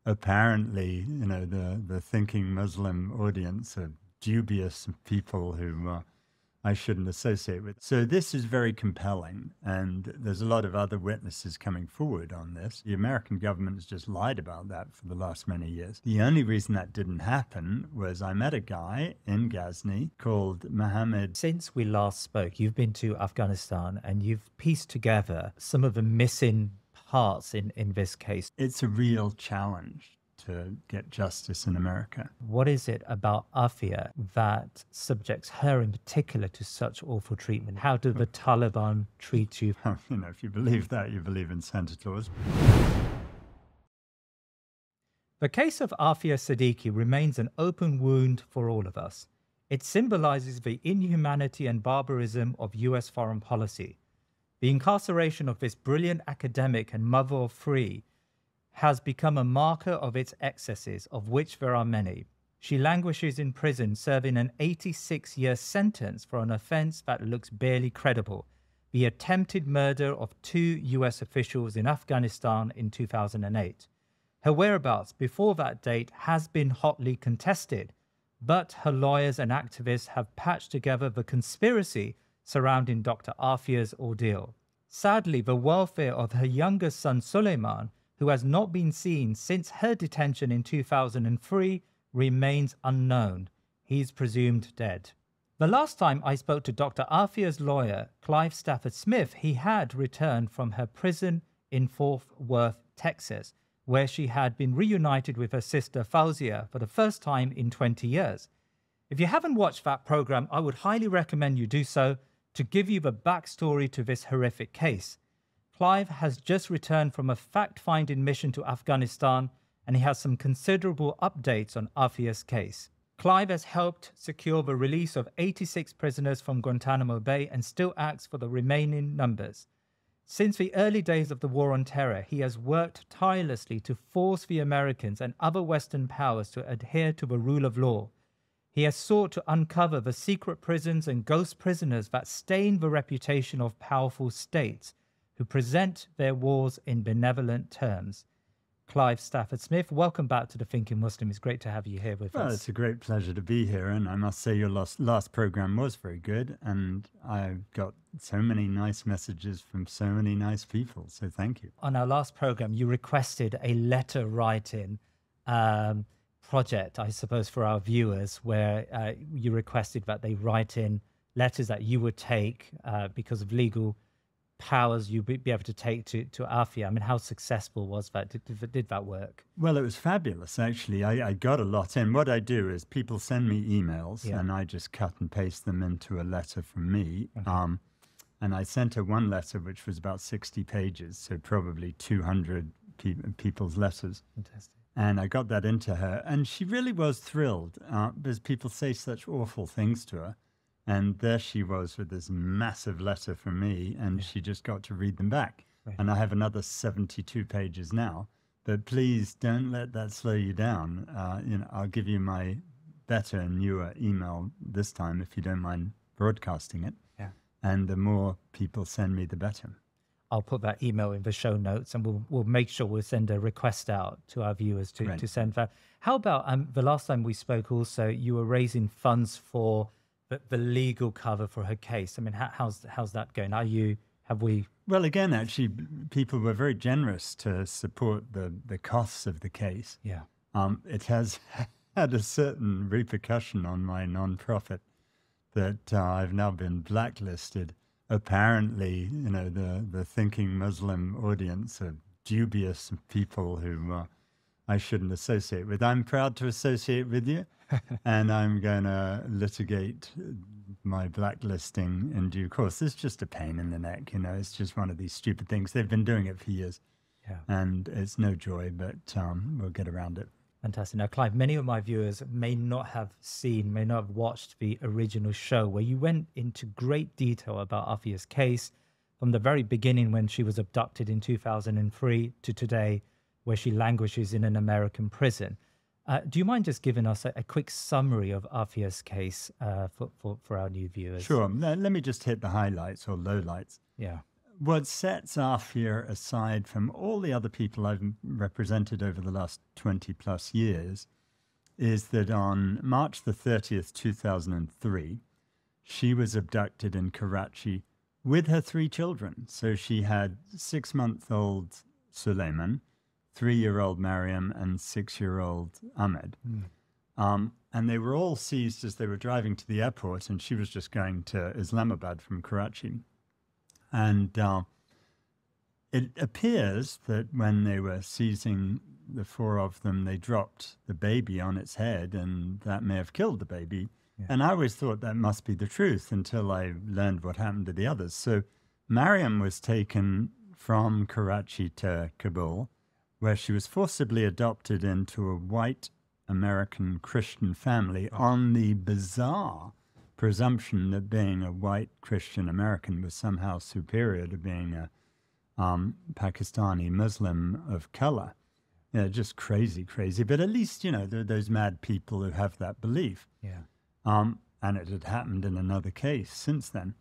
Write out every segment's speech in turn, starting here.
apparently, the thinking Muslim audience of dubious people who I shouldn't associate with. So this is very compelling, and there's a lot of other witnesses coming forward on this. The American government has just lied about that for the last many years. The only reason that didn't happen was I met a guy in Ghazni called Muhamidi. Since we last spoke, you've been to Afghanistan and you've pieced together some of the missing parts in this case. It's a real challenge to get justice in America. What is it about Aafia that subjects her in particular to such awful treatment? How do the Taliban treat you? If you believe that, you believe in Santa Claus. The case of Aafia Siddiqui remains an open wound for all of us. It symbolises the inhumanity and barbarism of US foreign policy. The incarceration of this brilliant academic and mother of three has become a marker of its excesses, of which there are many. She languishes in prison, serving an 86-year sentence for an offence that looks barely credible: the attempted murder of 2 US officials in Afghanistan in 2008. Her whereabouts before that date has been hotly contested, but her lawyers and activists have patched together the conspiracy surrounding Dr Aafias' ordeal. Sadly, the welfare of her younger son Suleiman, who has not been seen since her detention in 2003, remains unknown. He's presumed dead. The last time I spoke to Dr Aafias' lawyer, Clive Stafford Smith, he had returned from her prison in Fort Worth, Texas, where she had been reunited with her sister Fauzia for the first time in 20 years. If you haven't watched that program, I would highly recommend you do so to give you the backstory to this horrific case. Clive has just returned from a fact-finding mission to Afghanistan, and he has some considerable updates on Aafia's case. Clive has helped secure the release of 86 prisoners from Guantanamo Bay and still acts for the remaining numbers. Since the early days of the War on Terror, he has worked tirelessly to force the Americans and other Western powers to adhere to the rule of law. He has sought to uncover the secret prisons and ghost prisoners that stain the reputation of powerful states who present their wars in benevolent terms. Clive Stafford Smith, welcome back to The Thinking Muslim. It's great to have you here with us. Well, it's a great pleasure to be here, and I must say your last program was very good, and I got so many nice messages from so many nice people, so thank you. On our last program, you requested a letter writing project, I suppose, for our viewers, where you requested that they write in letters that you would take because of legal powers you'd be able to take to Aafia. I mean, how successful was that? Did that work? Well, it was fabulous, actually. I got a lot in. What I do is people send me emails, and I just cut and paste them into a letter from me. Okay. And I sent her one letter, which was about 60 pages, so probably 200 people's letters. Fantastic. And I got that into her, and she really was thrilled because people say such awful things to her. And there she was with this massive letter from me, and she just got to read them back. Right. And I have another 72 pages now. But please don't let that slow you down. I'll give you my better and newer email this time, if you don't mind broadcasting it. Yeah. And the more people send me, the better. I'll put that email in the show notes, and we'll make sure we'll send a request out to our viewers to send that. How about the last time we spoke also, you were raising funds for the legal cover for her case. I mean, how's that going? Have we? Well, again, actually, people were very generous to support the costs of the case. Yeah. It has had a certain repercussion on my non-profit that I've now been blacklisted. Apparently, the thinking Muslim audience of dubious people who I shouldn't associate with. I'm proud to associate with you. And I'm going to litigate my blacklisting in due course. It's just a pain in the neck, It's just one of these stupid things. They've been doing it for years. Yeah. And it's no joy, but we'll get around it. Fantastic. Now, Clive, many of my viewers may not have watched the original show where you went into great detail about Aafia's case from the very beginning when she was abducted in 2003 to today, where she languishes in an American prison. Do you mind just giving us a quick summary of Aafia's case for our new viewers? Sure. Let me just hit the highlights or lowlights. Yeah. what sets Aafia aside from all the other people I've represented over the last 20 plus years is that on March the 30th, 2003, she was abducted in Karachi with her 3 children. So she had 6-month-old Suleiman, 3-year-old Mariam, and 6-year-old Ahmed. And they were all seized as they were driving to the airport, and she was just going to Islamabad from Karachi. And it appears that when they were seizing the 4 of them, they dropped the baby on its head, and that may have killed the baby. Yeah. And I always thought that must be the truth until I learned what happened to the others. So Mariam was taken from Karachi to Kabul, where she was forcibly adopted into a white American Christian family on the bizarre presumption that being a white Christian American was somehow superior to being a Pakistani Muslim of color. Yeah, just crazy. But at least, there are those mad people who have that belief. Yeah. And it had happened in another case since then.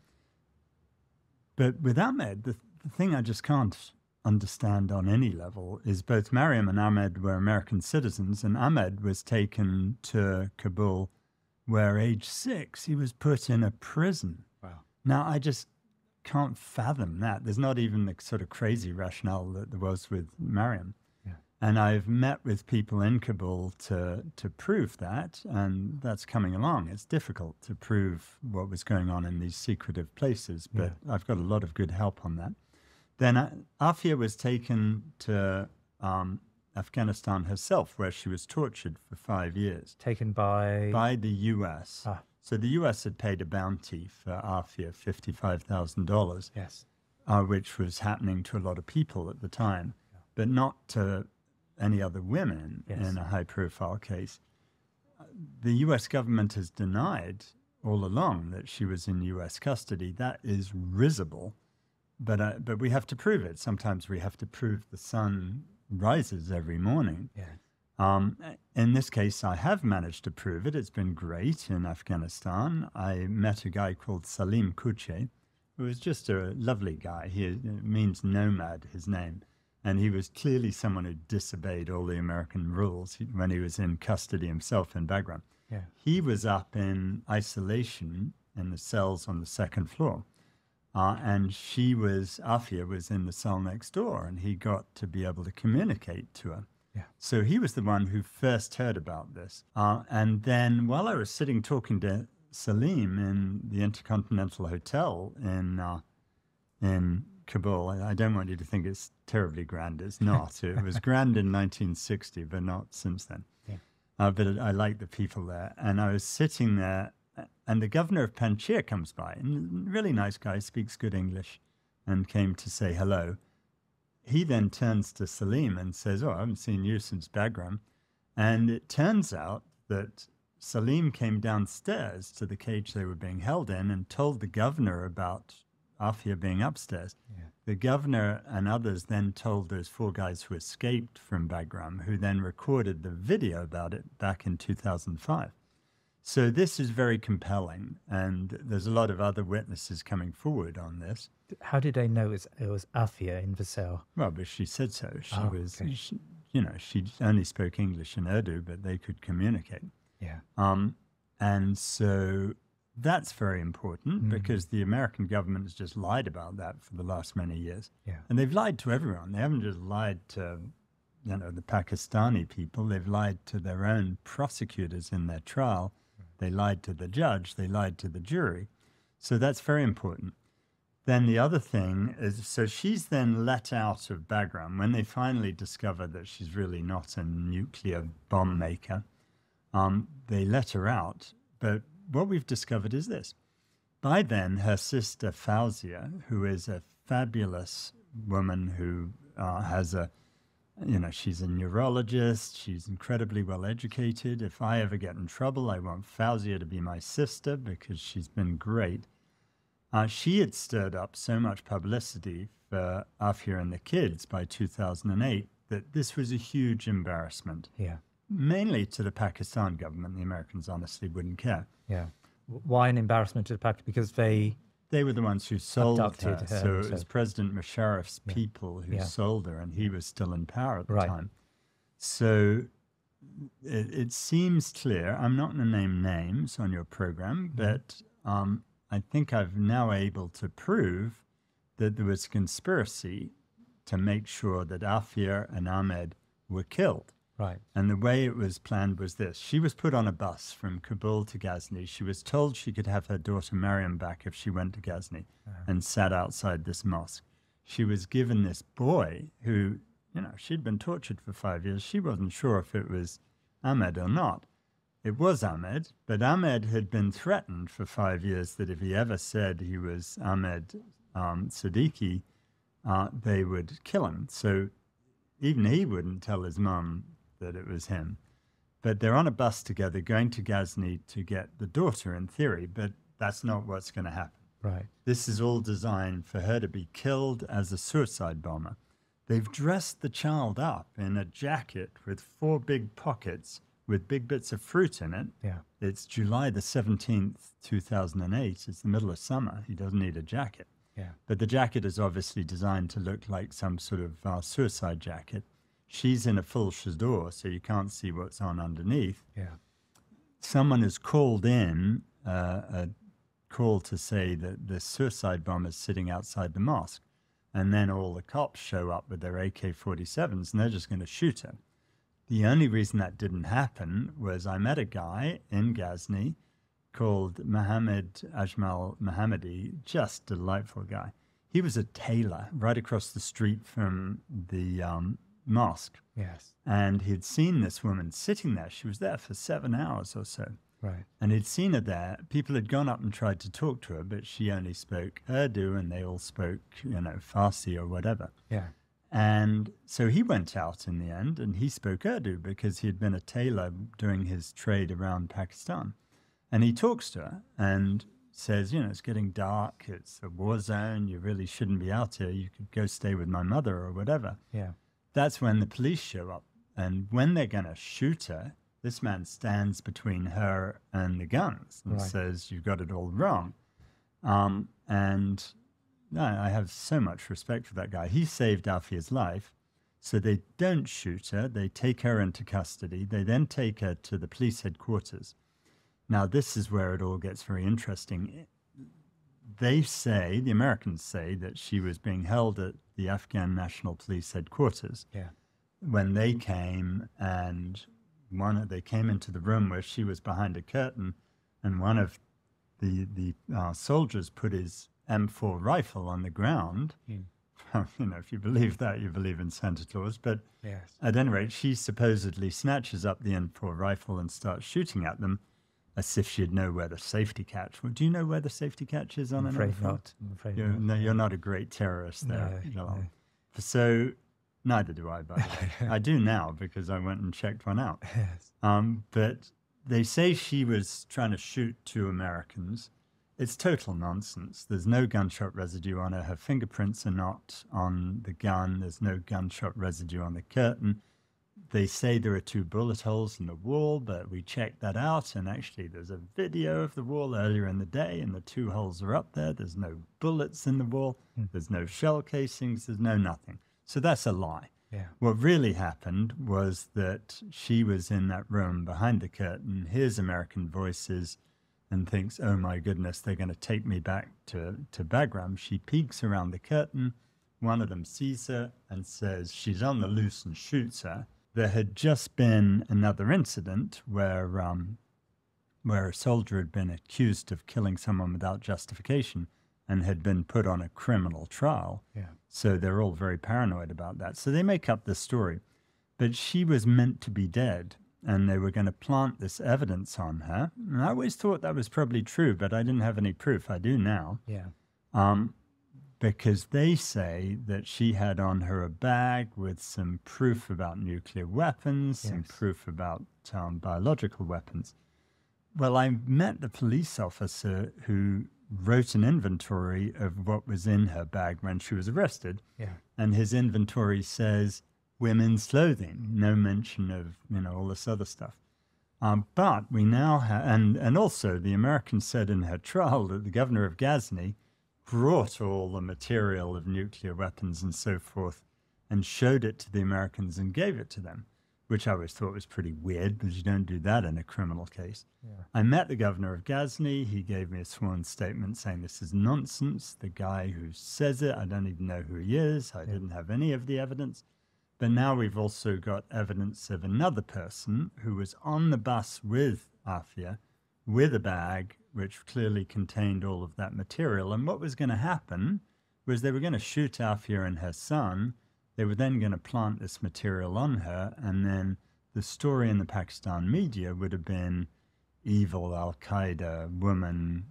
But with Ahmed, the thing I just can't understand on any level is both Mariam and Ahmed were American citizens, and Ahmed was taken to Kabul, where age 6, he was put in a prison. Wow. Now, I just can't fathom that. There's not even the sort of crazy rationale that there was with Mariam. Yeah. And I've met with people in Kabul to prove that, and that's coming along. It's difficult to prove what was going on in these secretive places, but I've got a lot of good help on that. Then Aafia was taken to Afghanistan herself, where she was tortured for 5 years. Taken by? By the U.S. So the U.S. had paid a bounty for Aafia, $55,000, yes, which was happening to a lot of people at the time, but not to any other women in a high-profile case. The U.S. government has denied all along that she was in U.S. custody. That is risible. But we have to prove it. Sometimes we have to prove the sun rises every morning. Yeah. In this case, I have managed to prove it. It's been great in Afghanistan. I met a guy called Salim Kuche, who was just a lovely guy. It means nomad, his name. And he was clearly someone who disobeyed all the American rules when he was in custody himself in Bagram. Yeah. He was up in isolation in the cells on the 2nd floor. And Aafia was in the cell next door, and he got to be able to communicate to her. Yeah. So he was the one who first heard about this. And then while I was sitting talking to Salim in the Intercontinental Hotel in Kabul, I don't want you to think it's terribly grand. It's not. It was grand in 1960, but not since then. Yeah. But I like the people there. And I was sitting there, and the governor of Panjshir comes by, and really nice guy, speaks good English, and came to say hello. He then turns to Salim and says, "Oh, I haven't seen you since Bagram." And it turns out that Salim came downstairs to the cage they were being held in and told the governor about Aafia being upstairs. Yeah. The governor and others then told those 4 guys who escaped from Bagram, who then recorded the video about it back in 2005. So this is very compelling, and there's a lot of other witnesses coming forward on this. How did they know it was Aafia in the cell? Well, but she said so. She okay. She only spoke English and Urdu, but they could communicate. Yeah. And so that's very important because the American government has just lied about that for the last many years. Yeah. And they've lied to everyone. They haven't just lied to, the Pakistani people. They've lied to their own prosecutors in their trial. They lied to the judge. They lied to the jury. So that's very important. Then the other thing is, so she's then let out of Bagram when they finally discover that she's really not a nuclear bomb maker. They let her out. But what we've discovered is this. By then, her sister Fauzia, who is a fabulous woman who has she's a neurologist. She's incredibly well educated. If I ever get in trouble, I want Fauzia to be my sister because she's been great. She had stirred up so much publicity for Aafia and the kids by 2008 that this was a huge embarrassment. Yeah. Mainly to the Pakistan government. The Americans honestly wouldn't care. Yeah. Why an embarrassment to the Pakistan? Because they They were the ones who sold Abducted her. her, So it so- was President Musharraf's Yeah. people who Yeah. sold her, and he was still in power at the Right. time. So it seems clear. I'm not going to name names on your program, but I think I've now able to prove that there was a conspiracy to make sure that Aafia and Ahmed were killed. Right. And the way it was planned was this. She was put on a bus from Kabul to Ghazni. She was told she could have her daughter Mariam back if she went to Ghazni and sat outside this mosque. She was given this boy who, she'd been tortured for 5 years. She wasn't sure if it was Ahmed or not. It was Ahmed, but Ahmed had been threatened for 5 years that if he ever said he was Ahmed Siddiqui, they would kill him. So even he wouldn't tell his mum that it was him. But they're on a bus together going to Ghazni to get the daughter in theory, but that's not what's going to happen. Right. This is all designed for her to be killed as a suicide bomber. They've dressed the child up in a jacket with 4 big pockets with big bits of fruit in it. Yeah. It's July the 17th, 2008. It's the middle of summer. He doesn't need a jacket. Yeah. But the jacket is obviously designed to look like some sort of suicide jacket. She's in a full chador, so you can't see what's on underneath. Yeah. Someone has called in a call to say that the suicide bomber is sitting outside the mosque. And then all the cops show up with their AK-47s, and they're just going to shoot her. The only reason that didn't happen was I met a guy in Ghazni called Mohammed Ajmal Muhamidi, just delightful guy. He was a tailor right across the street from the mosque. Yes. And he'd seen this woman sitting there. She was there for 7 hours or so. Right. And he'd seen her there. People had gone up and tried to talk to her, but she only spoke Urdu and they all spoke, Farsi or whatever. Yeah. And so he went out in the end and he spoke Urdu because he had been a tailor doing his trade around Pakistan. And he talks to her and says, it's getting dark. It's a war zone. You really shouldn't be out here. You could go stay with my mother or whatever. Yeah. That's when the police show up. And when they're going to shoot her, this man stands between her and the guns and says, you've got it all wrong. And no, I have so much respect for that guy. He saved Aafia's life. So they don't shoot her. They take her into custody. They then take her to the police headquarters. Now, this is where it all gets very interesting. They say, the Americans say, that she was being held at the Afghan National Police headquarters. Yeah. When they came and they came into the room where she was behind a curtain, and one of the soldiers put his M4 rifle on the ground. If you believe that, you believe in Santa Claus. But at any rate, she supposedly snatches up the M4 rifle and starts shooting at them as if she'd know where the safety catch was. Do you know where the safety catch is on I'm an afraid M4? not. I'm afraid You're, not. no, you're not a great terrorist there. No. So neither do I, by the way. I do now because I went and checked one out. Yes. But they say she was trying to shoot 2 Americans. It's total nonsense. There's no gunshot residue on her. Her fingerprints are not on the gun. There's no gunshot residue on the curtain. They say there are 2 bullet holes in the wall, but we checked that out, and actually there's a video of the wall earlier in the day, and the 2 holes are up there. There's no bullets in the wall. There's no shell casings. There's no nothing. So that's a lie. Yeah. What really happened was that she was in that room behind the curtain, hears American voices, and thinks, oh my goodness, they're going to take me back to Bagram. She peeks around the curtain. One of them sees her and says she's on the loose and shoots her. There had just been another incident where a soldier had been accused of killing someone without justification and had been put on a criminal trial. Yeah. So they're all very paranoid about that. So they make up this story. But she was meant to be dead, and they were going to plant this evidence on her. And I always thought that was probably true, but I didn't have any proof. I do now. Yeah. Because they say that she had on her a bag with some proof about nuclear weapons, some proof about biological weapons. Well, I met the police officer who wrote an inventory of what was in her bag when she was arrested. Yeah. And his inventory says women's clothing, no mention of, all this other stuff. But we now have, and also the Americans said in her trial that the governor of Ghazni brought all the material of nuclear weapons and so forth and showed it to the Americans and gave it to them, which I always thought was pretty weird because you don't do that in a criminal case. Yeah. I met the governor of Ghazni. He gave me a sworn statement saying this is nonsense. The guy who says it, I don't even know who he is. I didn't have any of the evidence. But now we've also got evidence of another person who was on the bus with Aafia with a bag which clearly contained all of that material. And what was going to happen was they were going to shoot Aafia and her son. They were then going to plant this material on her, and then the story in the Pakistan media would have been evil Al-Qaeda woman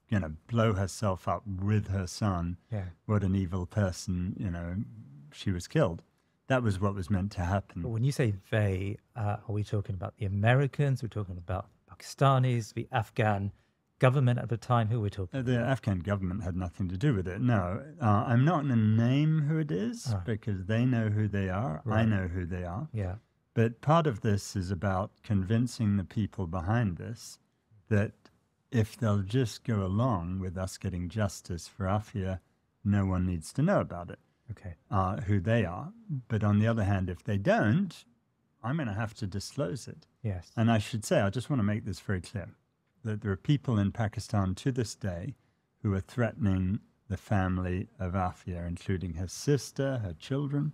going to blow herself up with her son. Yeah. What an evil person, she was killed. That was what was meant to happen. But when you say they, are we talking about the Americans? We're talking about Pakistanis, the Afghan government at the time? Who we're talking The Afghan government had nothing to do with it. No, I'm not going to name who it is because they know who they are. Right. I know who they are. Yeah. But part of this is about convincing the people behind this that if they'll just go along with us getting justice for Aafia, no one needs to know about it, Okay. who they are. But on the other hand, if they don't, I'm going to have to disclose it. Yes. And I should say, I just want to make this very clear, that there are people in Pakistan to this day who are threatening the family of Aafia, including her sister, her children.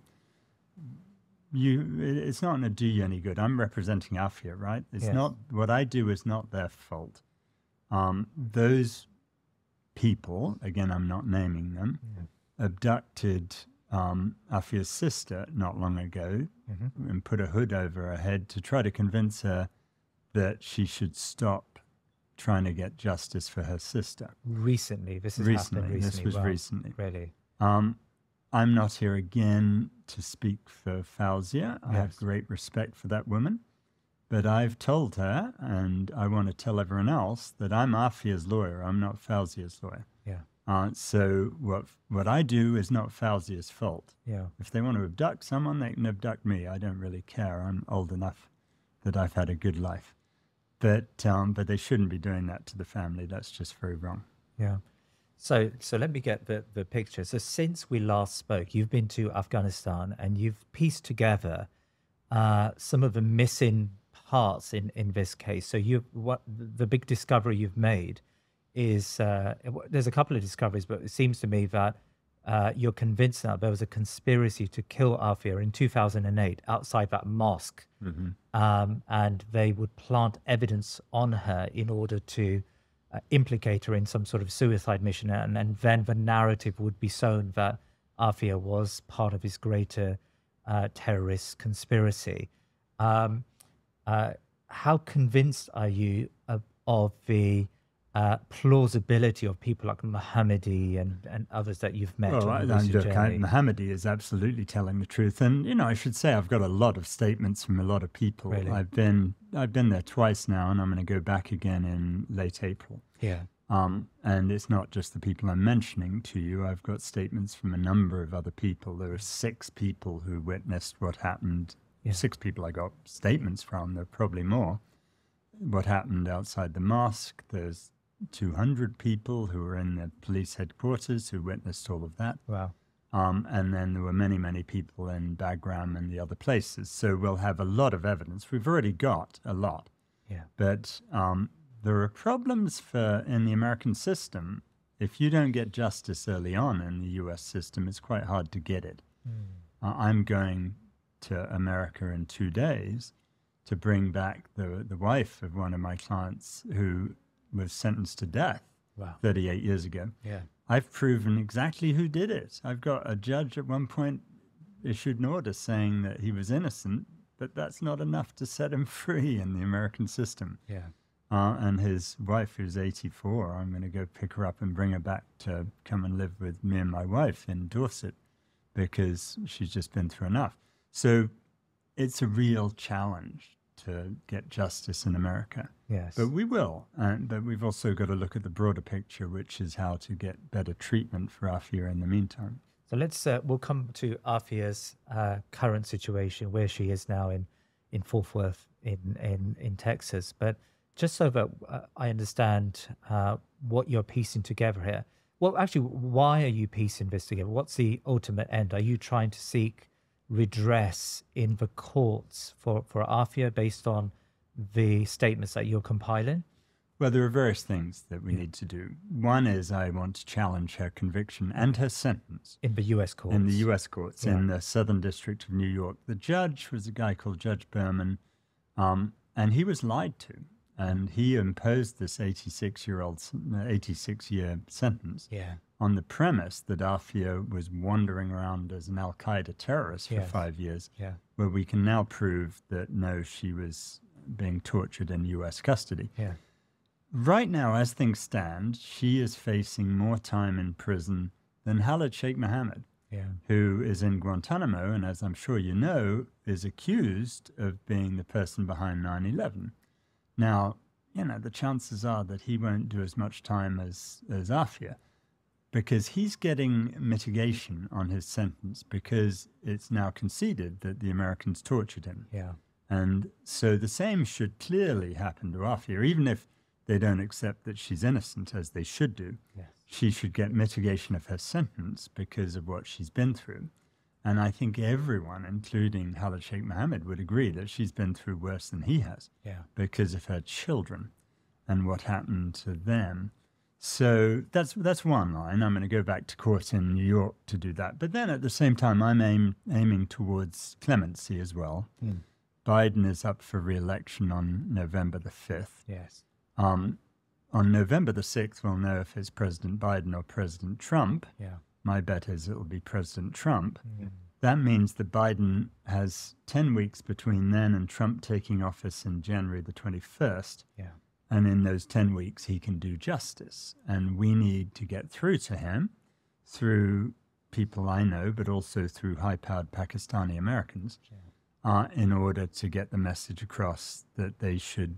It's not going to do you any good. I'm representing Aafia, right? It's not, what I do is not their fault. Those people, again, I'm not naming them, abducted Aafia's sister not long ago and put a hood over her head to try to convince her that she should stop trying to get justice for her sister. Recently, this has happened recently. This was recently. Really? I'm not here again to speak for Fauzia. I have great respect for that woman. But I've told her, and I want to tell everyone else, that I'm Aafia's lawyer. I'm not Fauzia's lawyer. Yeah. So what I do is not Fauzia's fault. Yeah. If they want to abduct someone, they can abduct me. I don't really care. I'm old enough that I've had a good life. But they shouldn't be doing that to the family. That's just very wrong. Yeah. So let me get the picture. So since we last spoke, you've been to Afghanistan and you've pieced together some of the missing parts in this case. So what the big discovery you've made is there's a couple of discoveries, but it seems to me that you're convinced that there was a conspiracy to kill Aafia in 2008 outside that mosque, and they would plant evidence on her in order to implicate her in some sort of suicide mission, and then the narrative would be sown that Aafia was part of this greater terrorist conspiracy. How convinced are you of the plausibility of people like Muhamidi and others that you've met? Well, Muhamidi is absolutely telling the truth, and I should say I've got a lot of statements from a lot of people. Really? I've been there twice now, and I'm going to go back again in late April. Yeah. And it's not just the people I'm mentioning to you. I've got statements from a number of other people. There are 6 people who witnessed what happened. 6 people I got statements from. There are probably more. What happened outside the mosque. There's 200 people who were in the police headquarters who witnessed all of that. Wow. And then there were many, many people in Bagram and the other places. So we'll have a lot of evidence. We've already got a lot. Yeah. But there are problems in the American system. If you don't get justice early on in the U.S. system, it's quite hard to get it. I'm going to America in 2 days to bring back the wife of one of my clients who was sentenced to death 38 years ago. Yeah. I've proven exactly who did it. I've got a judge at one point issued an order saying that he was innocent, but that's not enough to set him free in the American system. Yeah. And his wife, who's 84, I'm going to go pick her up and bring her back to come and live with me and my wife in Dorset because she's just been through enough. So it's a real challenge to get justice in America. Yes. But we will. But we've also got to look at the broader picture, which is how to get better treatment for Aafia in the meantime. So we'll come to Aafia's current situation, where she is now in Fort Worth in Texas. But just so that I understand what you're piecing together here, Well, actually, why are you peace investigator? What's the ultimate end? Are you trying to seek redress in the courts for Aafia based on the statements that you're compiling? Well, there are various things that we need to do. One is I want to challenge her conviction and her sentence. In the US courts? In the US courts, in the Southern District of New York. The judge was a guy called Judge Berman, and he was lied to. And he imposed this 86-year sentence on the premise that Aafia was wandering around as an Al-Qaeda terrorist for 5 years, where we can now prove that, no, she was being tortured in US custody. Right now, as things stand, she is facing more time in prison than Khalid Sheikh Mohammed, who is in Guantanamo and, as I'm sure you know, is accused of being the person behind 9/11. Now, you know, the chances are that he won't do as much time as Aafia, because he's getting mitigation on his sentence because it's now conceded that the Americans tortured him. And so the same should clearly happen to Aafia, even if they don't accept that she's innocent, as they should do. She should get mitigation of her sentence because of what she's been through. And I think everyone, including Khalid Sheikh Mohammed, would agree that she's been through worse than he has because of her children and what happened to them. So that's one line. I'm going to go back to court in New York to do that. But then at the same time, I'm aiming towards clemency as well. Biden is up for re-election on November the 5th. On November the 6th, we'll know if it's President Biden or President Trump. My bet is it will be President Trump. That means that Biden has 10 weeks between then and Trump taking office in January the 21st. And in those 10 weeks, he can do justice. And we need to get through to him through people I know, but also through high-powered Pakistani Americans, in order to get the message across that they should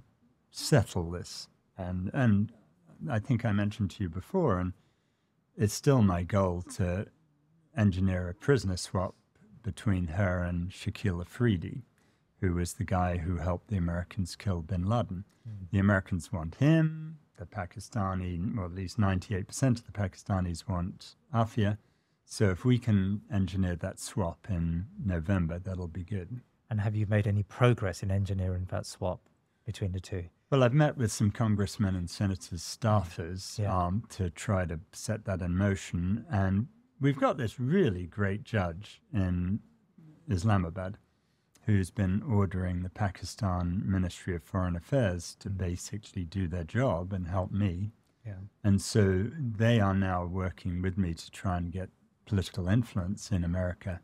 settle this. And I think I mentioned to you before, and it's still my goal to engineer a prisoner swap between her and Shakil Afridi, who was the guy who helped the Americans kill bin Laden. The Americans want him, the Pakistani, or at least 98% of the Pakistanis want Aafia. So if we can engineer that swap in November, that'll be good. And have you made any progress in engineering that swap between the two? Well, I've met with some congressmen and senators' staffers to try to set that in motion. And we've got this really great judge in Islamabad who's been ordering the Pakistan Ministry of Foreign Affairs to basically do their job and help me. And so they are now working with me to try and get political influence in America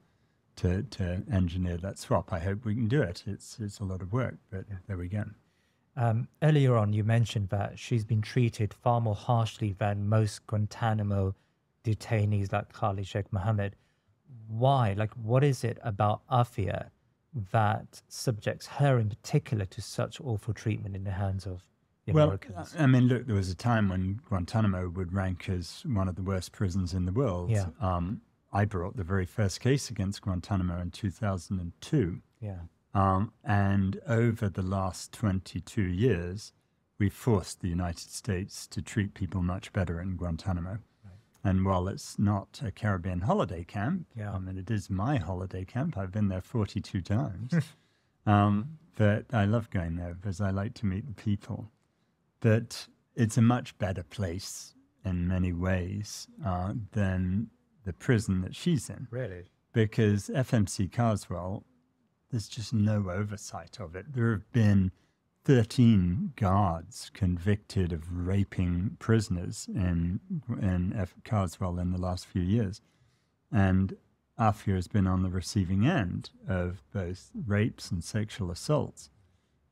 to engineer that swap. I hope we can do it. It's a lot of work, but there we go. Earlier on, you mentioned that she's been treated far more harshly than most Guantanamo detainees like Khalid Sheikh Mohammed. Why? Like, what is it about Aafia that subjects her in particular to such awful treatment in the hands of the Americans? I mean, look, there was a time when Guantanamo would rank as one of the worst prisons in the world. I brought the very first case against Guantanamo in 2002. And over the last 22 years, we forced the United States to treat people much better in Guantanamo. And while it's not a Caribbean holiday camp, I mean, it is my holiday camp. I've been there 42 times. But I love going there because I like to meet the people. But it's a much better place in many ways than the prison that she's in. Really? Because FMC Carswell, there's just no oversight of it. There have been 13 guards convicted of raping prisoners in Carswell in the last few years. And Aafia has been on the receiving end of both rapes and sexual assaults.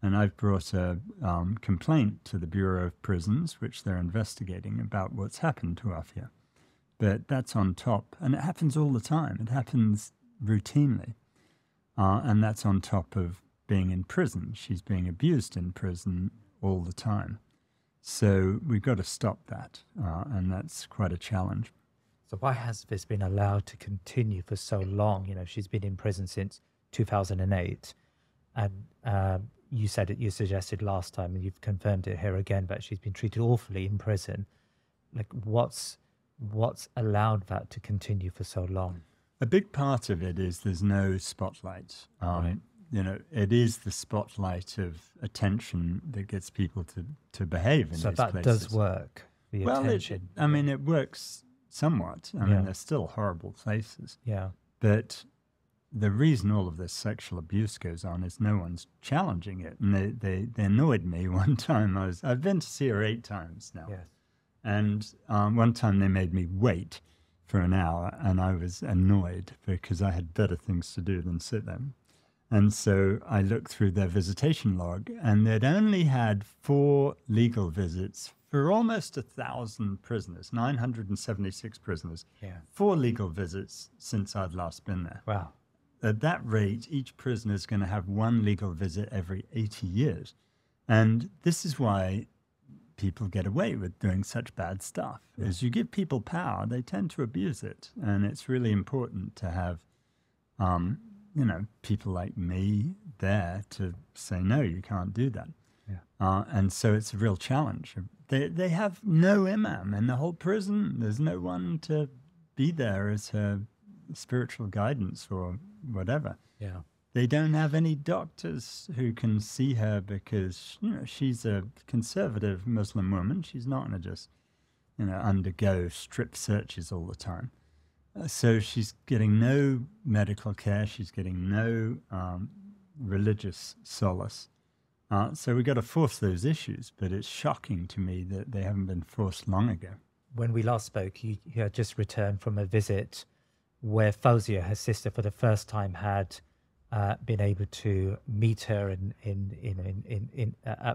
And I've brought a complaint to the Bureau of Prisons, which they're investigating, about what's happened to Aafia. But that's on top. And it happens all the time. It happens routinely. And that's on top of being in prison. She's being abused in prison all the time. So we've got to stop that. And that's quite a challenge. So why has this been allowed to continue for so long? You know, she's been in prison since 2008. And you said it, you suggested last time, and you've confirmed it here again, that she's been treated awfully in prison. Like, what's What's allowed that to continue for so long? A big part of it is there's no spotlight. Right. You know, it is the spotlight of attention that gets people to behave in So these that places. does work, the Well, attention. I mean, it works somewhat. I Yeah. mean, they're still horrible places. Yeah. But the reason all of this sexual abuse goes on is no one's challenging it. And they annoyed me one time. I've been to see her 8 times now. Yes. And one time they made me wait for an hour, and I was annoyed because I had better things to do than sit there. And so I looked through their visitation log, and they'd only had 4 legal visits for almost 1,000 prisoners, 976 prisoners, Yeah. 4 legal visits since I'd last been there. Wow. At that rate, each prisoner is going to have 1 legal visit every 80 years. And this is why people get away with doing such bad stuff. As you give people power, they tend to abuse it. And it's really important to have, you know, people like me there to say, no, you can't do that. Yeah. And so it's a real challenge. They have no imam in the whole prison. There's no one to be there as her spiritual guidance or whatever. Yeah. They don't have any doctors who can see her because, you know, she's a conservative Muslim woman. She's not going to just, you know, undergo strip searches all the time. So she's getting no medical care. She's getting no religious solace. So we've got to force those issues, but it's shocking to me that they haven't been forced long ago. When we last spoke, you had just returned from a visit where Fawzia, her sister, for the first time had been able to meet her at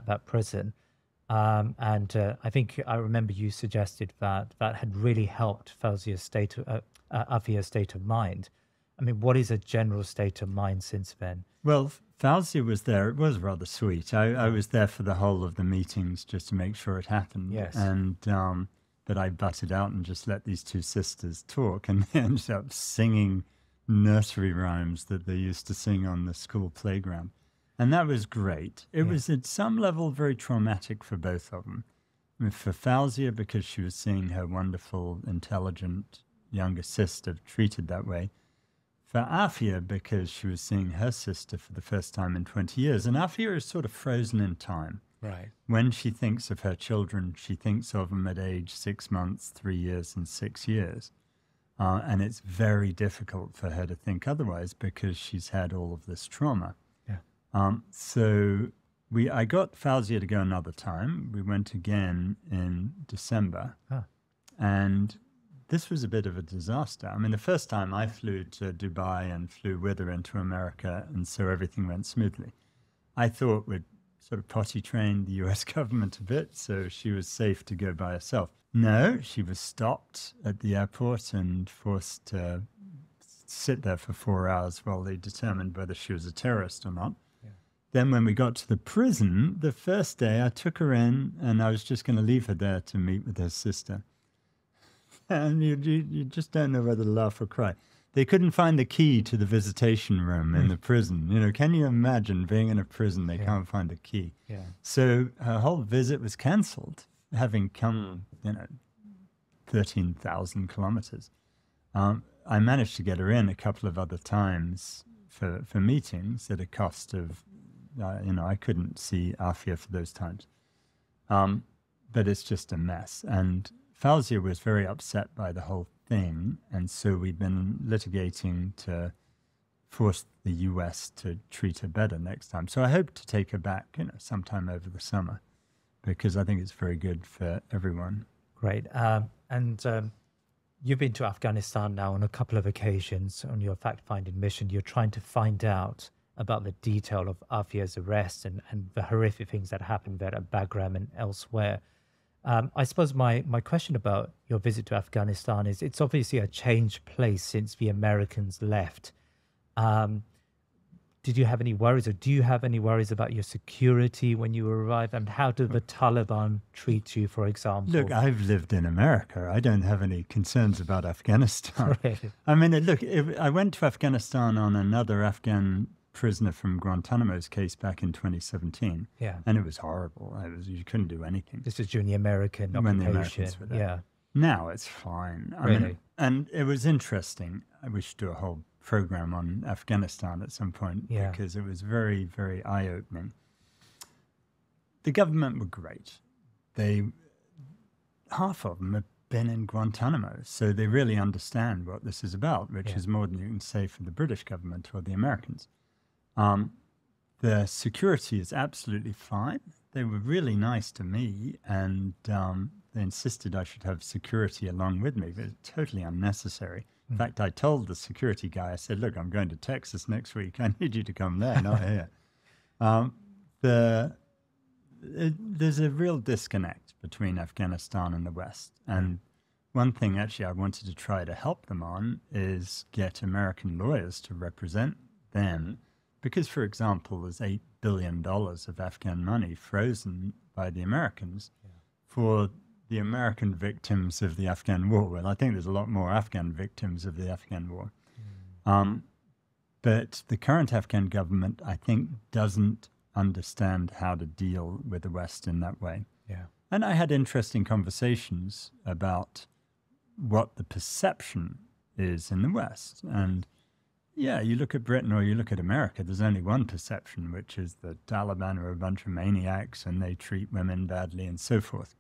that prison. And I think I remember you suggested that that had really helped Fawzia's Aafia's state of mind. I mean, what is a general state of mind since then? Well, Fawzia was there. It was rather sweet. I was there for the whole of the meetings just to make sure it happened. Yes. And but I butted out and just let these 2 sisters talk, and they ended up singing nursery rhymes that they used to sing on the school playground. And that was great. It was at some level very traumatic for both of them. I mean, for Fawzia, because she was seeing her wonderful, intelligent younger sister treated that way. For Aafia, because she was seeing her sister for the first time in 20 years. And Aafia is sort of frozen in time. Right. When she thinks of her children, she thinks of them at age 6 months, 3 years, and 6 years. And it's very difficult for her to think otherwise because she's had all of this trauma. Yeah. So I got Fawzia to go another time. We went again in December. Huh. And this was a bit of a disaster. I mean, the first time I flew to Dubai and flew with her into America, and so everything went smoothly. I thought we'd sort of potty trained the US government a bit, so she was safe to go by herself. No, she was stopped at the airport and forced to sit there for 4 hours while they determined whether she was a terrorist or not. Yeah. Then when we got to the prison, the first day I took her in and I was just going to leave her there to meet with her sister. And you just don't know whether to laugh or cry. They couldn't find the key to the visitation room in the prison. You know, can you imagine being in a prison, they can't find the key? Yeah. So her whole visit was cancelled, having come, 13,000 kilometers. I managed to get her in a couple of other times for meetings at a cost of, I couldn't see Aafia for those times. But it's just a mess. And Fawzia was very upset by the whole thing, and so we've been litigating to force the US to treat her better next time. So I hope to take her back, sometime over the summer, because I think it's very good for everyone. Great. And you've been to Afghanistan now on a couple of occasions on your fact-finding mission. You're trying to find out about the detail of Aafia's arrest and the horrific things that happened there at Bagram and elsewhere. I suppose my question about your visit to Afghanistan is it's obviously a changed place since the Americans left. Did you have any worries, or do you have any worries about your security when you arrive? And how do the Taliban treat you, for example? Look, I've lived in America. I don't have any concerns about Afghanistan. Really? I mean, look, I went to Afghanistan on another Afghan prisoner from Guantanamo's case back in 2017. Yeah. And it was horrible. You couldn't do anything. This was during the American When the occupation. Americans were there. Yeah. Now it's fine. I Really? mean, and it was interesting. We should do a whole program on Afghanistan at some point Yeah. because it was very, very eye-opening. The government were great. Half of them have been in Guantanamo, so they really understand what this is about, which is more than you can say for the British government or the Americans. The security is absolutely fine. They were really nice to me, and they insisted I should have security along with me, but it's totally unnecessary. In fact, I told the security guy, I said, look, I'm going to Texas next week. I need you to come there, not here. There's a real disconnect between Afghanistan and the West. And one thing actually I wanted to try to help them on is get American lawyers to represent them. Because, for example, there's $8 billion of Afghan money frozen by the Americans for the American victims of the Afghan war. Well, I think there's a lot more Afghan victims of the Afghan war. But the current Afghan government, I think, doesn't understand how to deal with the West in that way. Yeah. And I had interesting conversations about what the perception is in the West. And yeah, you look at Britain or you look at America, there's only one perception, which is the Taliban are a bunch of maniacs and they treat women badly and so forth.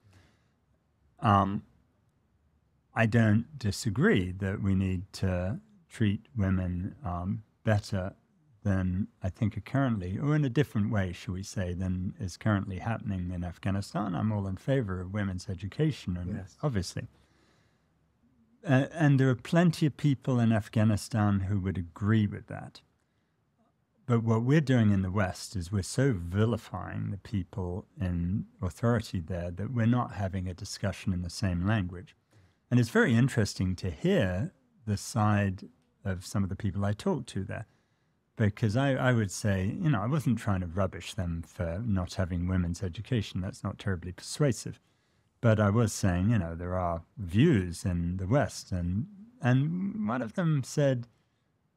I don't disagree that we need to treat women better than I think are currently, or in a different way, shall we say, than is currently happening in Afghanistan. I'm all in favor of women's education, and obviously. And there are plenty of people in Afghanistan who would agree with that. But what we're doing in the West is we're so vilifying the people in authority there that we're not having a discussion in the same language. And it's very interesting to hear the side of some of the people I talk to there. Because I would say, you know, I wasn't trying to rubbish them for not having women's education. That's not terribly persuasive. But I was saying, you know, there are views in the West. And one of them said,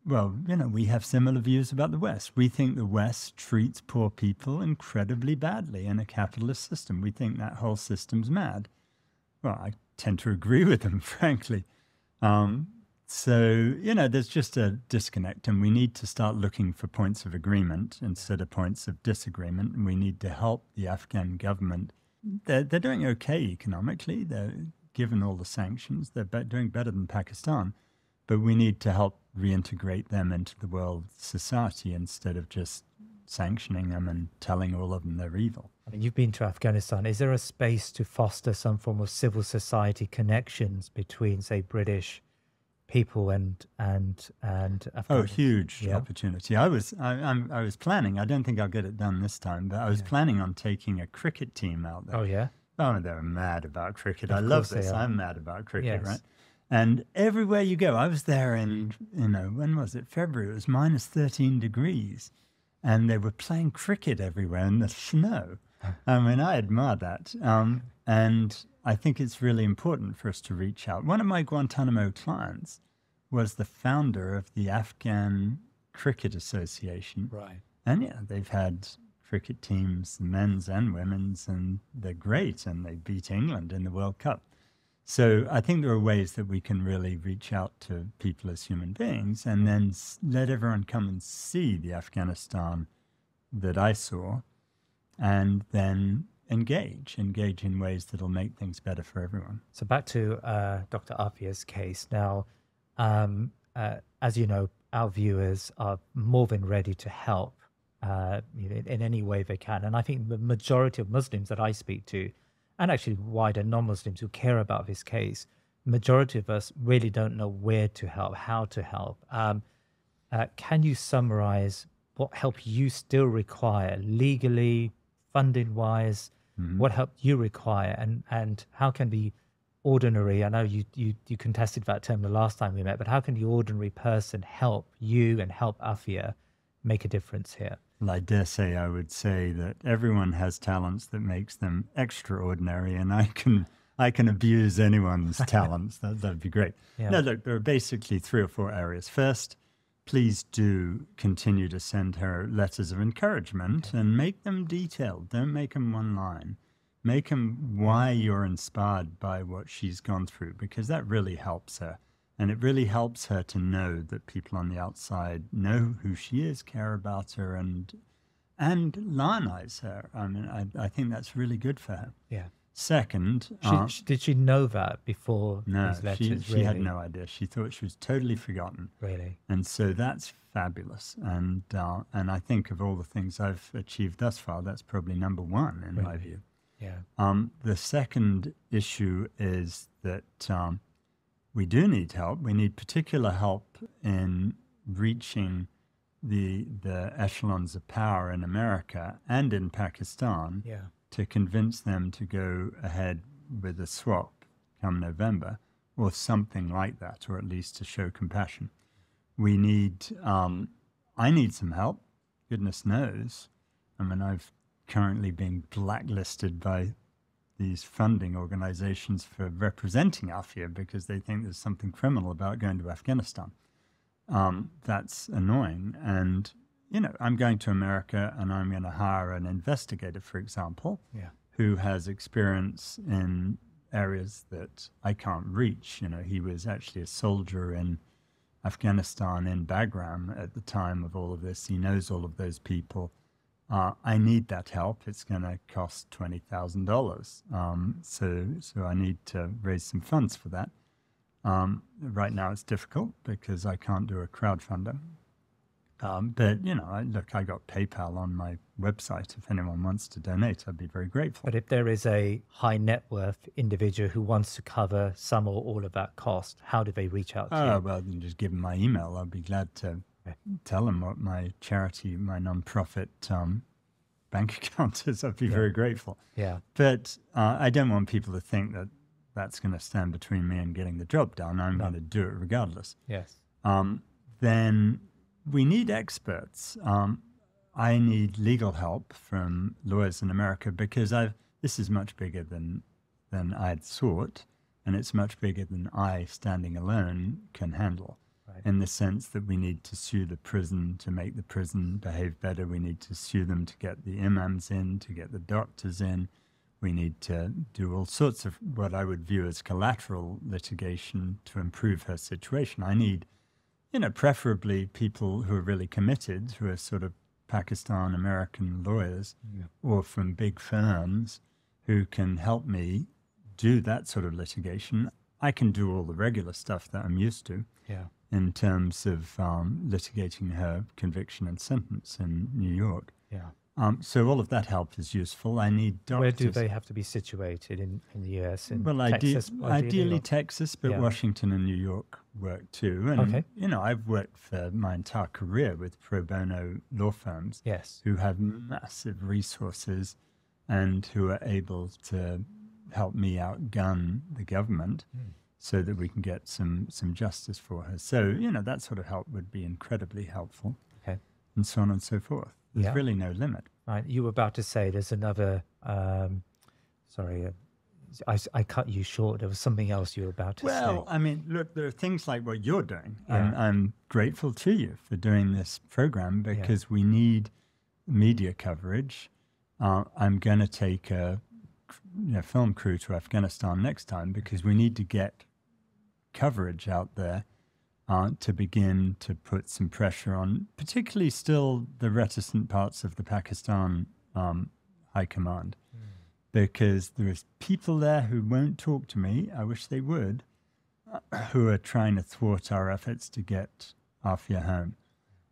well, you know, we have similar views about the West. We think the West treats poor people incredibly badly in a capitalist system. We think that whole system's mad. Well, I tend to agree with them, frankly. So, you know, there's just a disconnect, and we need to start looking for points of agreement instead of points of disagreement. And we need to help the Afghan government. They're doing okay economically. They're given all the sanctions. They're doing better than Pakistan. But we need to help reintegrate them into the world society instead of just sanctioning them and telling all of them they're evil. I mean, you've been to Afghanistan. Is there a space to foster some form of civil society connections between, say, British people and Afghanistan? Oh, huge opportunity. I was planning. I don't think I'll get it done this time, but I was planning on taking a cricket team out there. Oh yeah. Oh, they're mad about cricket. I Of love course they this. are. I'm mad about cricket, Yes. right? And everywhere you go, I was there in, you know, when was it? February. It was minus 13 degrees. And they were playing cricket everywhere in the snow. I mean, I admire that. And I think it's really important for us to reach out. One of my Guantanamo clients was the founder of the Afghan Cricket Association. Right. And yeah, they've had cricket teams, men's and women's, and they're great. And they beat England in the World Cup. So I think there are ways that we can really reach out to people as human beings and then let everyone come and see the Afghanistan that I saw and then engage in ways that'll make things better for everyone. So back to Dr. Aafias' case. Now, as you know, our viewers are more than ready to help in any way they can. And I think the majority of Muslims that I speak to, and actually wider non-Muslims who care about this case, majority of us really don't know where to help, how to help. Can you summarize what help you still require legally, funding-wise? What help you require, and how can the ordinary, I know you contested that term the last time we met, but how can the ordinary person help you and help Aafia make a difference here? Well, I dare say I would say that everyone has talents that makes them extraordinary, and I can abuse anyone's talents. That'd be great. Yeah. No, look, there are basically 3 or 4 areas. First, please do continue to send her letters of encouragement and make them detailed. Don't make them one line. Make them why you're inspired by what she's gone through, because that really helps her. And it really helps her to know that people on the outside know who she is, care about her, and lionize her. I mean, I think that's really good for her. Yeah. Second, did she know that before no, these letters? she had no idea. She thought she was totally forgotten. Really? And so that's fabulous. And I think of all the things I've achieved thus far, that's probably number one in my view. Yeah. The second issue is that we do need help. We need particular help in reaching the echelons of power in America and in Pakistan to convince them to go ahead with a swap come November or something like that, or at least to show compassion. We need, I need some help, goodness knows. I mean, I've currently been blacklisted by these funding organizations for representing Aafia because they think there's something criminal about going to Afghanistan. That's annoying. And, you know, I'm going to America and I'm going to hire an investigator, for example, who has experience in areas that I can't reach. You know, he was actually a soldier in Afghanistan, in Bagram at the time of all of this. He knows all of those people. I need that help. It's going to cost $20,000. So I need to raise some funds for that. Right now it's difficult because I can't do a crowdfunder. But, you know, I got PayPal on my website. If anyone wants to donate, I'd be very grateful. But if there is a high net worth individual who wants to cover some or all of that cost, how do they reach out to you? Well, then just give them my email. I'll be glad to tell them what my charity, my non-profit bank account is. I'd be very grateful. Yeah. But I don't want people to think that that's going to stand between me and getting the job done. I'm going to do it regardless. Yes. Then we need experts. I need legal help from lawyers in America because this is much bigger than I'd thought, and it's much bigger than I, standing alone, can handle. In the sense that we need to sue the prison to make the prison behave better. We need to sue them to get the imams in, to get the doctors in. We need to do all sorts of what I would view as collateral litigation to improve her situation. I need, you know, preferably people who are really committed, who are sort of Pakistan American lawyers or from big firms who can help me do that sort of litigation. I can do all the regular stuff that I'm used to. In terms of litigating her conviction and sentence in New York. So all of that help is useful. I need doctors. Where do they have to be situated in the US? Well, Texas, ideally Texas, but Washington and New York work too. And, you know, I've worked for my entire career with pro bono law firms who have massive resources and who are able to help me outgun the government. So that we can get some justice for her. So, you know, that sort of help would be incredibly helpful. And so on and so forth. There's really no limit. Right. You were about to say there's another, sorry, I cut you short. There was something else you were about to say. Well, I mean, look, there are things like what you're doing. I'm grateful to you for doing this program because we need media coverage. I'm going to take a film crew to Afghanistan next time because we need to get coverage out there to begin to put some pressure on, particularly still the reticent parts of the Pakistan High Command, because there's people there who won't talk to me. I wish they would, who are trying to thwart our efforts to get Aafia home.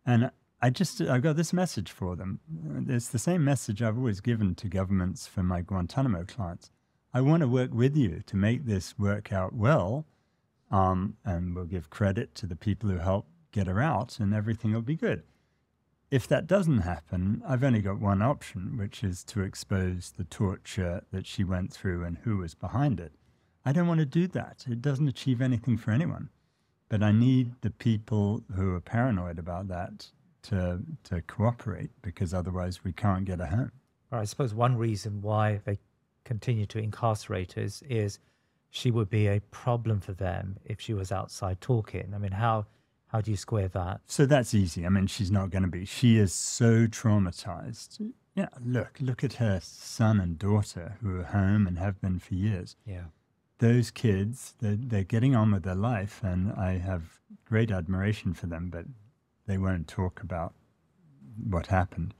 And I've got this message for them. It's the same message I've always given to governments for my Guantanamo clients. I want to work with you to make this work out well, and we'll give credit to the people who help get her out, and everything will be good. If that doesn't happen, I've only got one option, which is to expose the torture that she went through and who was behind it. I don't want to do that. It doesn't achieve anything for anyone. But I need the people who are paranoid about that to cooperate, because otherwise we can't get her home. I suppose one reason why they continue to incarcerate us is she would be a problem for them if she was outside talking. I mean, how do you square that? So that's easy. I mean, she's not going to be. She is so traumatized. Yeah, look at her son and daughter who are home and have been for years. Yeah. Those kids, they're getting on with their life, and I have great admiration for them, but they won't talk about what happened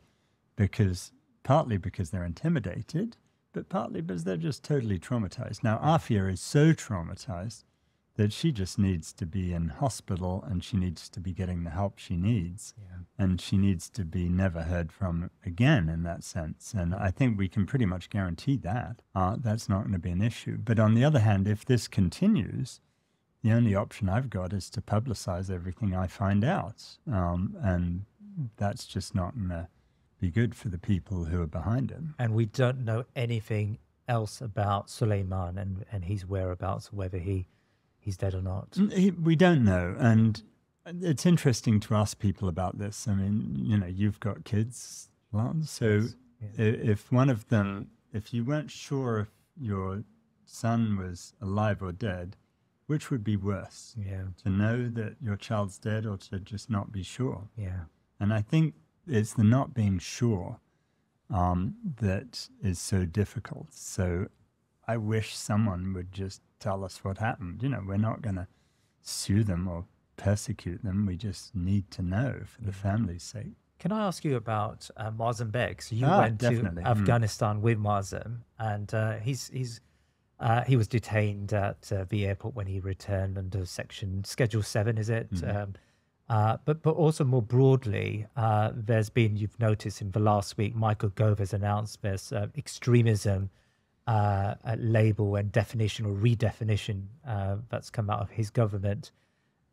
partly because they're intimidated, but partly because they're just totally traumatized. Now, Aafia is so traumatized that she just needs to be in hospital, and she needs to be getting the help she needs. Yeah. And she needs to be never heard from again in that sense. And I think we can pretty much guarantee that. That's not going to be an issue. But on the other hand, if this continues, the only option I've got is to publicize everything I find out. And that's just not going to be good for the people who are behind it. And we don't know anything else about Suleiman and his whereabouts, whether he's dead or not. We don't know. And it's interesting to ask people about this. I mean, you've got kids, Lance, so if one of them, if you weren't sure if your son was alive or dead, which would be worse? Yeah. To know that your child's dead or to just not be sure? Yeah. And I think it's the not being sure that is so difficult. So I wish someone would just tell us what happened. We're not going to sue them or persecute them. We just need to know for the family's sake. Can I ask you about Moazzam Begg? So you went definitely. to Afghanistan with Moazzam, and he was detained at the airport when he returned under Schedule 7, is it? But also more broadly, there's been, you've noticed in the last week, Michael Gove has announced there's extremism label and definition or redefinition that's come out of his government.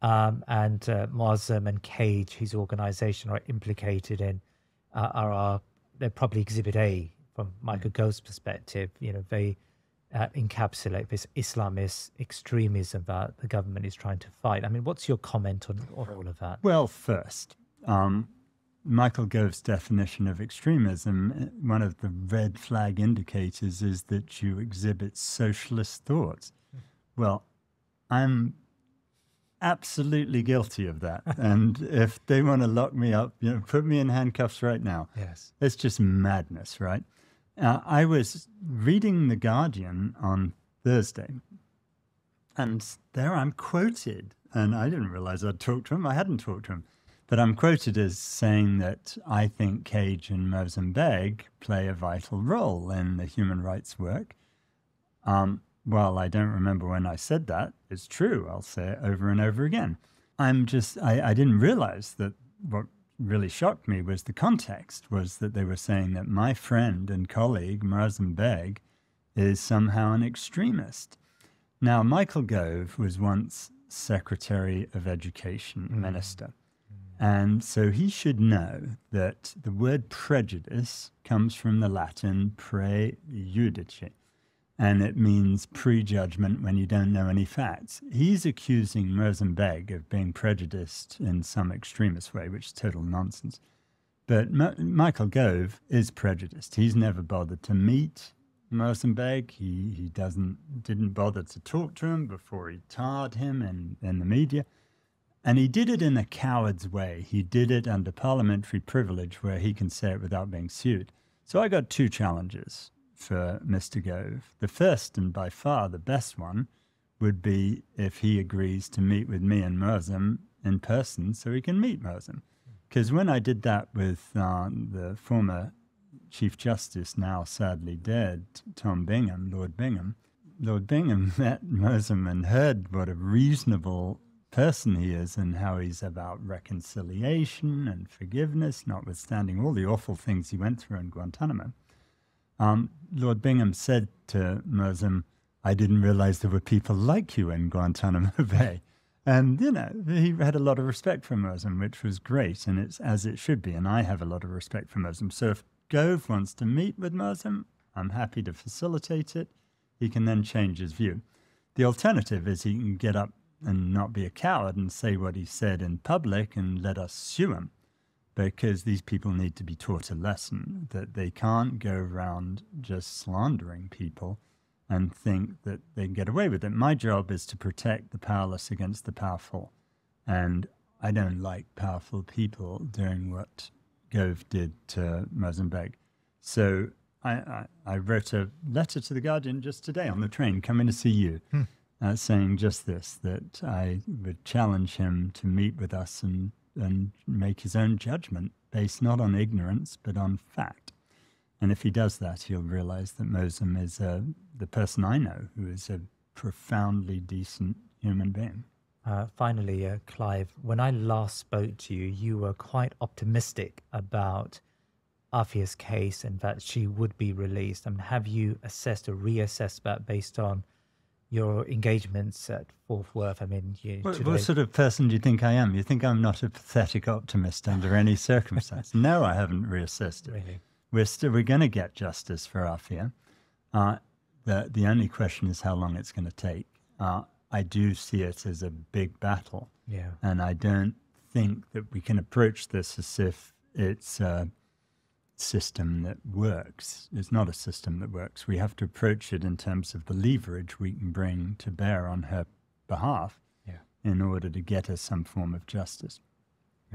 And Moazzam and Cage, his organization, are implicated in, they're probably Exhibit A from Michael Gove's perspective. They encapsulate this Islamist extremism that the government is trying to fight. I mean, what's your comment on all of that? Well, first, Michael Gove's definition of extremism, one of the red flag indicators is that you exhibit socialist thoughts. Well, I'm absolutely guilty of that. And if they want to lock me up, put me in handcuffs right now. Yes. It's just madness, right? I was reading The Guardian on Thursday, and there I'm quoted, and I didn't realize I'd talked to him. I hadn't talked to him. But I'm quoted as saying that I think Cage and Moazzam Begg play a vital role in the human rights work. Well, I don't remember when I said that. It's true. I'll say it over and over again. I didn't realize that what really shocked me was the context, was that they were saying that my friend and colleague, Moazzam Begg, is somehow an extremist. Now, Michael Gove was once Secretary of Education, Minister. And so he should know that the word prejudice comes from the Latin prejudice, and it means prejudgment when you don't know any facts. He's accusing Moazzam Begg of being prejudiced in some extremist way, which is total nonsense. But Michael Gove is prejudiced. He's never bothered to meet Moazzam Begg. He didn't bother to talk to him before he tarred him in the media. And he did it in a coward's way. He did it under parliamentary privilege where he can say it without being sued. So I got two challenges for Mr. Gove. The first, and by far the best one, would be if he agrees to meet with me and Moazzam in person so he can meet Moazzam. Because when I did that with the former Chief Justice, now sadly dead, Tom Bingham, Lord Bingham met Moazzam and heard what a reasonable person he is and how he's about reconciliation and forgiveness, notwithstanding all the awful things he went through in Guantanamo. Lord Bingham said to Moazzam, "I didn't realize there were people like you in Guantanamo Bay." And, he had a lot of respect for Moazzam, which was great, and it's as it should be, and I have a lot of respect for Moazzam. So if Gove wants to meet with Moazzam, I'm happy to facilitate it. He can then change his view. The alternative is he can get up and not be a coward and say what he said in public and let us sue him, because these people need to be taught a lesson that they can't go around just slandering people and think that they can get away with it. My job is to protect the powerless against the powerful, and I don't like powerful people doing what Gove did to Moazzam Begg. So I wrote a letter to The Guardian just today on the train, coming to see you, saying just this, that I would challenge him to meet with us and make his own judgment based not on ignorance, but on fact. And if he does that, he'll realize that Moazzam is the person I know who is a profoundly decent human being. Finally, Clive, when I last spoke to you, you were quite optimistic about Aafia's case and that she would be released. I mean, have you assessed or reassessed that based on your engagements at Fort Worth? I mean, what sort of person do you think I am? You think I'm not a pathetic optimist under any circumstance? No, I haven't reassessed it. Really? We're going to get justice for Aafia. The only question is how long it's going to take. I do see it as a big battle. Yeah. And I don't think that we can approach this as if it's a system that works. It's not a system that works. We have to approach it in terms of the leverage we can bring to bear on her behalf in order to get her some form of justice.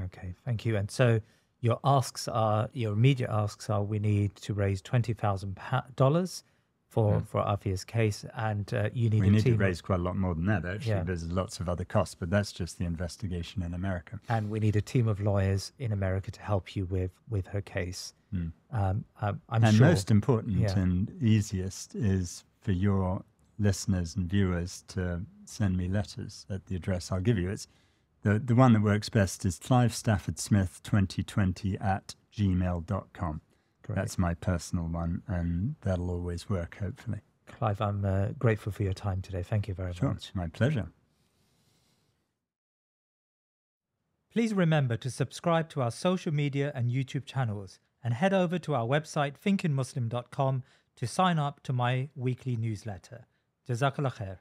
Okay, thank you. And so your immediate asks are, we need to raise $20,000 for Aafia's case, and you need we a need team. to raise quite a lot more than that, actually. Yeah. There's lots of other costs, but that's just the investigation in America. And we need a team of lawyers in America to help you with her case. I'm and sure, most important and easiest is for your listeners and viewers to send me letters at the address I'll give you. It's the one that works best is Clive Stafford Smith 2020 @gmail.com. Great. That's my personal one, and that'll always work, hopefully. Clive, I'm grateful for your time today. Thank you very much. My pleasure. Please remember to subscribe to our social media and YouTube channels, and head over to our website thinkinmuslim.com to sign up to my weekly newsletter. Jazakallah khair.